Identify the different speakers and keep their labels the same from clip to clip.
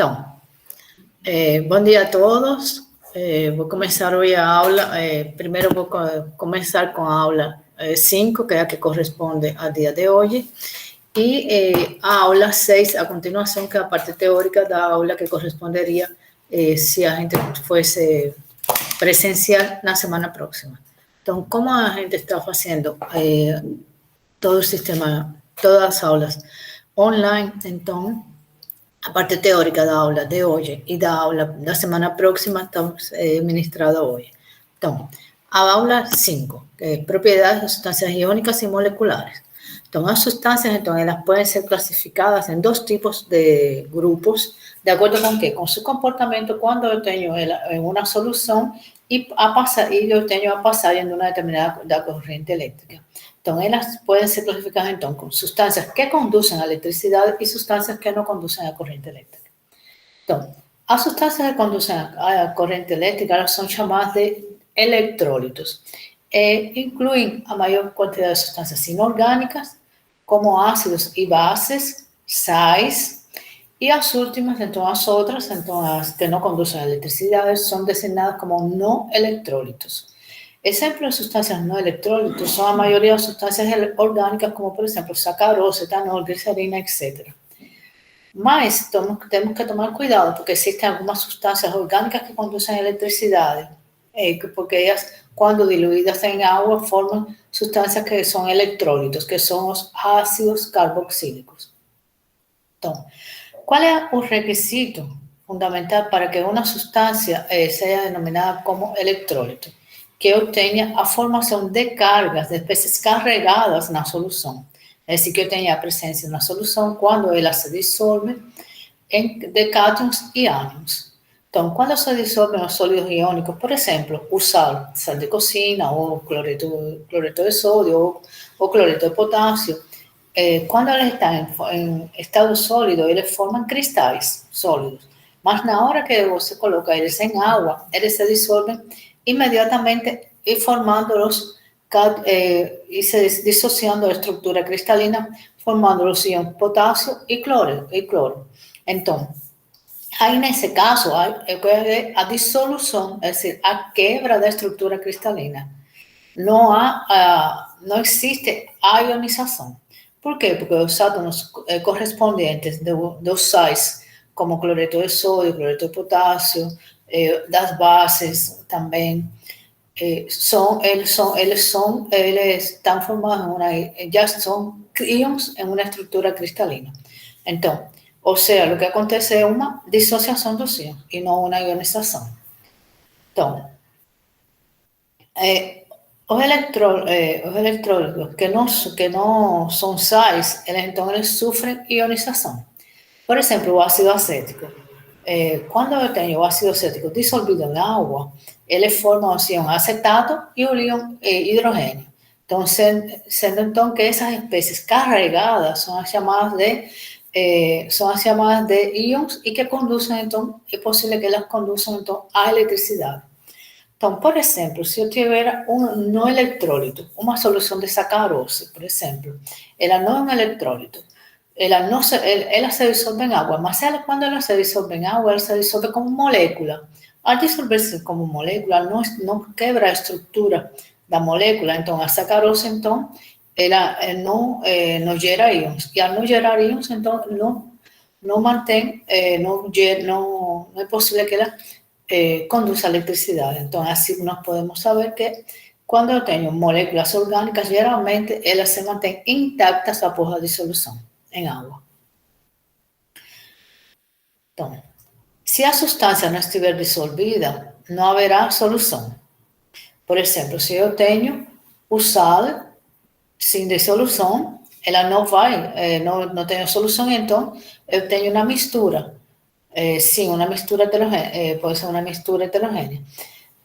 Speaker 1: Então, bom dia a todos. Vou começar hoje a aula. Primeiro vou começar com a aula 5, que é a que corresponde ao dia de hoje. E a aula 6, a continuação, que é a parte teórica da aula que corresponderia se a gente fosse presencial na semana próxima. Então, como a gente está fazendo todo o sistema, todas as aulas online, então, a parte teórica da aula de hoje e da aula da semana próxima estamos ministrada hoje. Então, a aula 5, que é propriedades de substâncias iónicas e moleculares. Então, as substâncias, então, elas podem ser classificadas em dois tipos de grupos, de acordo com quê? Com seu comportamento quando eu tenho ela em uma solução e eu tenho a passagem de uma determinada da corrente elétrica. Então, elas podem ser classificadas, então, com substâncias que conduzem à eletricidade e substâncias que não conduzem à corrente elétrica. Então, as substâncias que conduzem à corrente elétrica, elas são chamadas de eletrólitos. Incluem a maior quantidade de substâncias inorgânicas, como ácidos e bases, sais, e as últimas, então, as outras, então, as que não conduzem à eletricidade, são designadas como não eletrólitos. Exemplos de sustancias no electrólitos son la mayoría de sustancias orgánicas, como por ejemplo sacarose, etanol, glicerina, etc. Mas temos que tomar cuidado, porque existen algunas sustancias orgánicas que conducen a electricidad, porque ellas, cuando diluidas en agua, forman sustancias que son electrólitos, que son los ácidos carboxílicos. Entonces, ¿cuál es el requisito fundamental para que una sustancia sea denominada como electrólito? Que obtenha a formação de cargas, de espécies carregadas na solução. É decir, que eu tenha a presença na solução quando ela se dissolve de cátions e ânions. Então, quando se dissolvem os sólidos iônicos, por exemplo, o sal de cocina, ou cloreto de sódio, ou cloreto de potássio, quando elas estão em estado sólido, eles formam cristais sólidos. Mas na hora que você coloca eles em água, eles se dissolvem inmediatamente y formándolos y se disociando la estructura cristalina, formando los iones potasio y cloro. Entonces, ahí en ese caso hay a disolución, es decir, a quebra de estructura cristalina. No existe ionización. ¿Por qué? Porque los átomos correspondientes de los sais, como cloreto de sodio, cloreto de potasio, das bases também, eles estão formados já são íons em uma estrutura cristalina. Então, ou seja, o que acontece é uma dissociação dos íons e não uma ionização. Então, os eletrólitos que não são sais, eles sofrem ionização. Por exemplo, o ácido acético. Quando eu tenho o ácido acético dissolvido em água, ele forma o íon acetato e o íon hidrogênio. Então, sendo então que essas espécies carregadas são as chamadas de íons e que conduzem, então, é possível que elas conduzam, então, à eletricidade. Então, por exemplo, se eu tiver no eletrólito, uma solução de sacarose, por exemplo, ela não é um eletrólito, ela se dissolve en agua, mas cuando ela se dissolve en agua, ela se dissolve como molécula. Al disolverse como molécula, não quebra a estrutura da molécula, então a sacarose, então, ela não gera íons. E ao não gerar íons, então, não mantém, não é possível que ela conduza a eletricidade. Então, assim nós podemos saber que quando eu tenho moléculas orgânicas, geralmente elas se mantêm intactas após a dissolução em água. Então, se a substância não estiver dissolvida, não haverá solução. Por exemplo, se eu tenho o sal sem dissolução, ela não vai, não tem solução, então eu tenho uma mistura. Sim, uma mistura heterogênea, pode ser uma mistura heterogênea.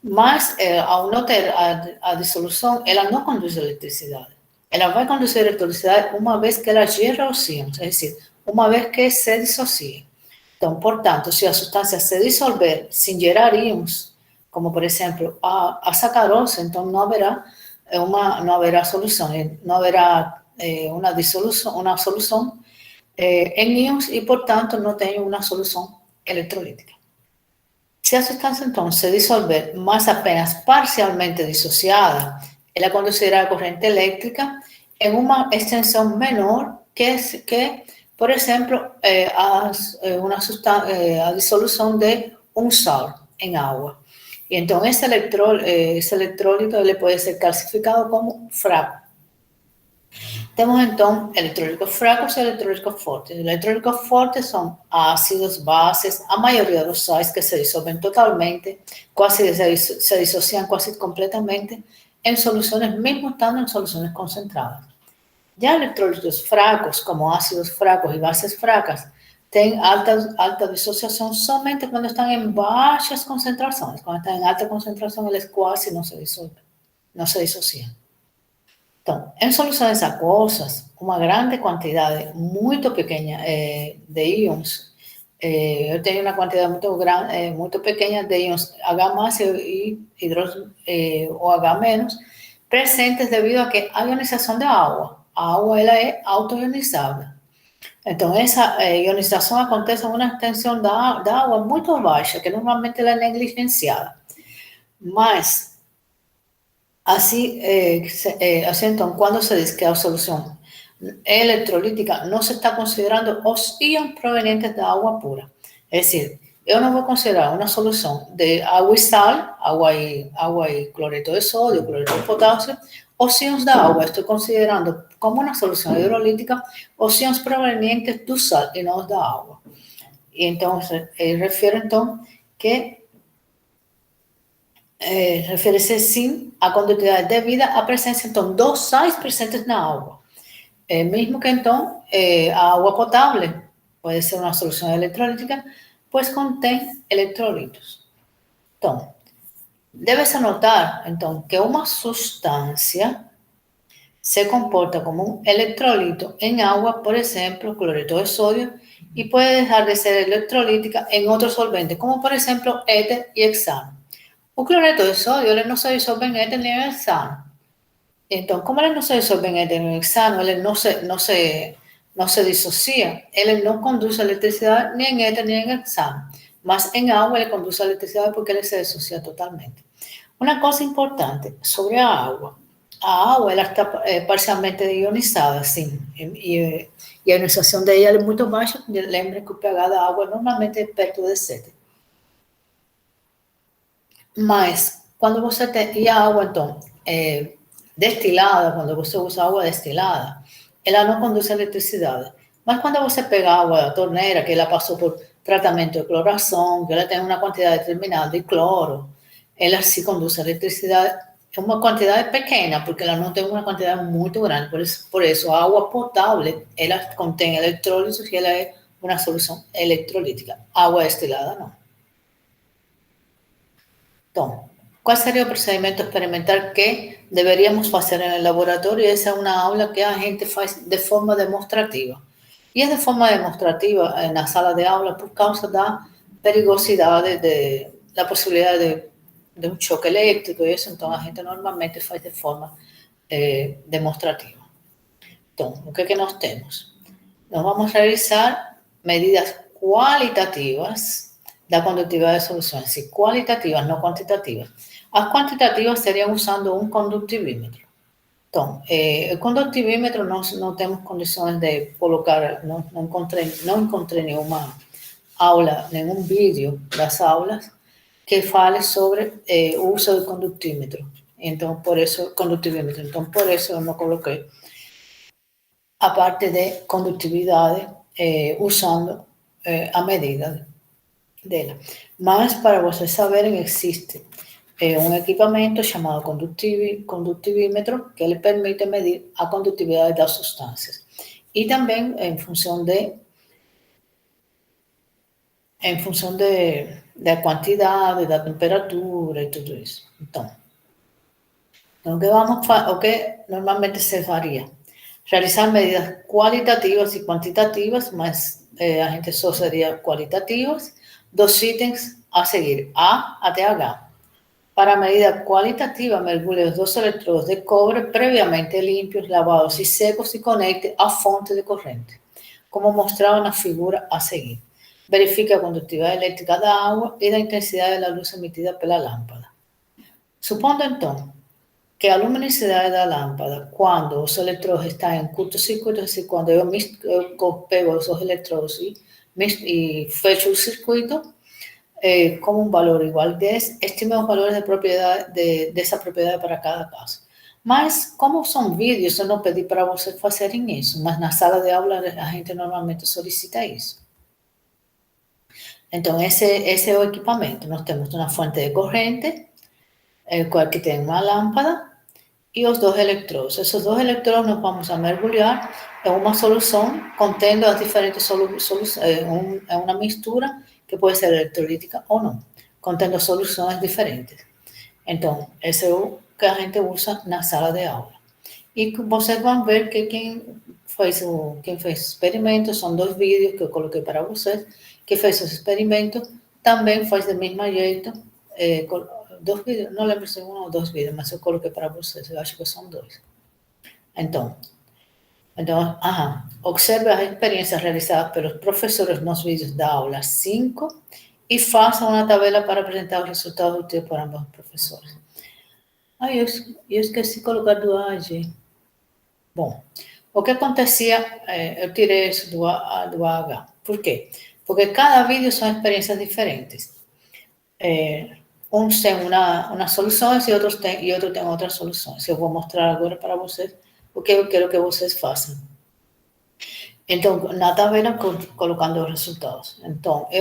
Speaker 1: Mas, ao não ter a dissolução, ela não conduz a eletricidade. Ela vai conduzir a eletricidade uma vez que ela gera os íons, é decir, uma vez que se dissocie. Então, portanto, se a substância se dissolver sem gerar íons, como por exemplo a sacarose, então não haverá solução, não haverá uma solução em íons e, portanto, não tem uma solução electrolítica. Si la sustancia entonces se disolve más apenas parcialmente disociada, ella conducirá corriente eléctrica en una extensión menor que por ejemplo, a disolución de un sal en agua. Y entonces ese electrolito le puede ser clasificado como fraco. Tenemos entonces electrolíticos fracos y electrolíticos fuertes. Los electrolíticos fuertes son ácidos, bases, a mayoría de los sais que se disuelven totalmente, se disocian casi completamente en soluciones, mismo estando en soluciones concentradas. Ya electrolitos fracos, como ácidos fracos y bases fracas, tienen alta disociación solamente cuando están en bajas concentraciones. Cuando están en alta concentración, ellos casi no se disuelven, no se disocian. Entonces, en soluciones acuosas, una grande cantidad muy pequeña de íons, yo tengo una cantidad muy pequeña de íons H y o H- presentes debido a que hay ionización de agua. Agua es autoionizable. Entonces, esa ionización acontece en una extensión de agua muy baja, que normalmente la negligenciada. Mas, así, entonces, cuando se dice que la solución electrolítica no se está considerando los íons provenientes de agua pura. Es decir, yo no voy a considerar una solución de agua y sal, agua y cloreto de sodio, cloreto de potasio, o íons de agua. Estoy considerando como una solución hidrolítica o íons provenientes de sal y no de agua. Y entonces, refiero entonces que refiere-se sim a condutividade devida à presença, então, dos sais presentes na água. Mesmo que, então, a água potável pode ser uma solução eletrolítica, pois contém eletrolitos. Então, deve-se notar, então, que uma substância se comporta como um eletrolito em água, por exemplo, cloreto de sódio, e pode deixar de ser eletrolítica em outros solventes, como, por exemplo, éter e hexano. O cloreto de sodio, él no se disuelve en éter ni en hexano. Entonces, como él no se disuelve en éter ni en hexano, él no se disocia, él no conduce electricidad ni en éter ni en hexano. Más en agua le conduce electricidad porque él se disocia totalmente. Una cosa importante sobre a agua ela está parcialmente ionizada, sim, e a ionização de ela é muito baixa. Lembre que o pH da água normalmente é perto de 7. Mas, quando você tem... E a água, então, destilada, quando você usa água destilada, ela não conduz eletricidade. Mas quando você pega a água da torneira, que ela passou por tratamento de cloração, que ela tem uma quantidade determinada de cloro, ela sim conduz eletricidade. É uma quantidade pequena, porque ela não tem uma quantidade muito grande. Por isso a água potável, ela contém eletrólitos e ela é uma solução eletrolítica. Água destilada, não. Então, qual seria o procedimento experimental que deveríamos fazer no laboratório? Essa é uma aula que a gente faz de forma demonstrativa. E é de forma demonstrativa na sala de aula por causa da perigosidade, da possibilidade de um choque elétrico e isso. Então, a gente normalmente faz de forma demonstrativa. Então, o que é que nós temos? Nós vamos realizar medidas qualitativas da condutividade de soluções, e qualitativas, não quantitativas. As quantitativas seriam usando um condutivímetro. Então, o condutivímetro nós não temos condições de colocar, não encontrei nenhuma aula, nenhum vídeo das aulas que fale sobre o uso do condutímetro. Então, por isso, condutivímetro. Então, por isso eu não coloquei a parte de condutividade usando a medida dela. Mas, para vocês saberem, existe um equipamento chamado condutivímetro, que ele permite medir a condutividade das substâncias. E também em função da quantidade, da temperatura e tudo isso. Então, o que normalmente se faria? Realizar medidas qualitativas e quantitativas, mas a gente só seria qualitativas, dos itens a seguir, A até H. Para a medida qualitativa, mergulhe os 2 eletrodos de cobre previamente limpios, lavados e secos e conecte a fonte de corrente, como mostrado na figura a seguir. verifica a conductividade elétrica da água e da intensidade da luz emitida pela lâmpada. Supondo, então, que a luminosidade da lâmpada, quando os eletrodos estão em curto-circuito, assim, quando eu pego os eletrodos e fecho o circuito, como um valor igual a 10, estime os valores dessa propriedade para cada caso. Mas, como são vídeos, eu não pedi para vocês fazerem isso, mas na sala de aula a gente normalmente solicita isso. Então, esse é o equipamento. Nós temos uma fonte de corrente, qual que tem uma lâmpada, e os dois eletrodos. Esses dois eletrodos nós vamos a mergulhar em uma solução contendo as diferentes soluções, é uma mistura que pode ser eletrolítica ou não, contendo soluções diferentes. Então, esse é o que a gente usa na sala de aula. E vocês vão ver que quem fez o experimento, são 2 vídeos que eu coloquei para vocês, que fez os experimentos, também faz do mesmo jeito, 2 vídeos, não lembro se 1 ou 2 vídeos, mas eu coloquei para vocês, eu acho que são 2. Então, observe as experiências realizadas pelos professores nos vídeos da aula 5 e faça uma tabela para apresentar os resultados obtidos por ambos professores. Eu esqueci de colocar do AG. Bom, o que acontecia, eu tirei isso do AH. Por quê? Porque cada vídeo são experiências diferentes. Uns têm umas soluções e outro tem outras soluções. Eu vou mostrar agora para vocês o que eu quero que vocês façam. Então, na tabela, colocando os resultados. Então,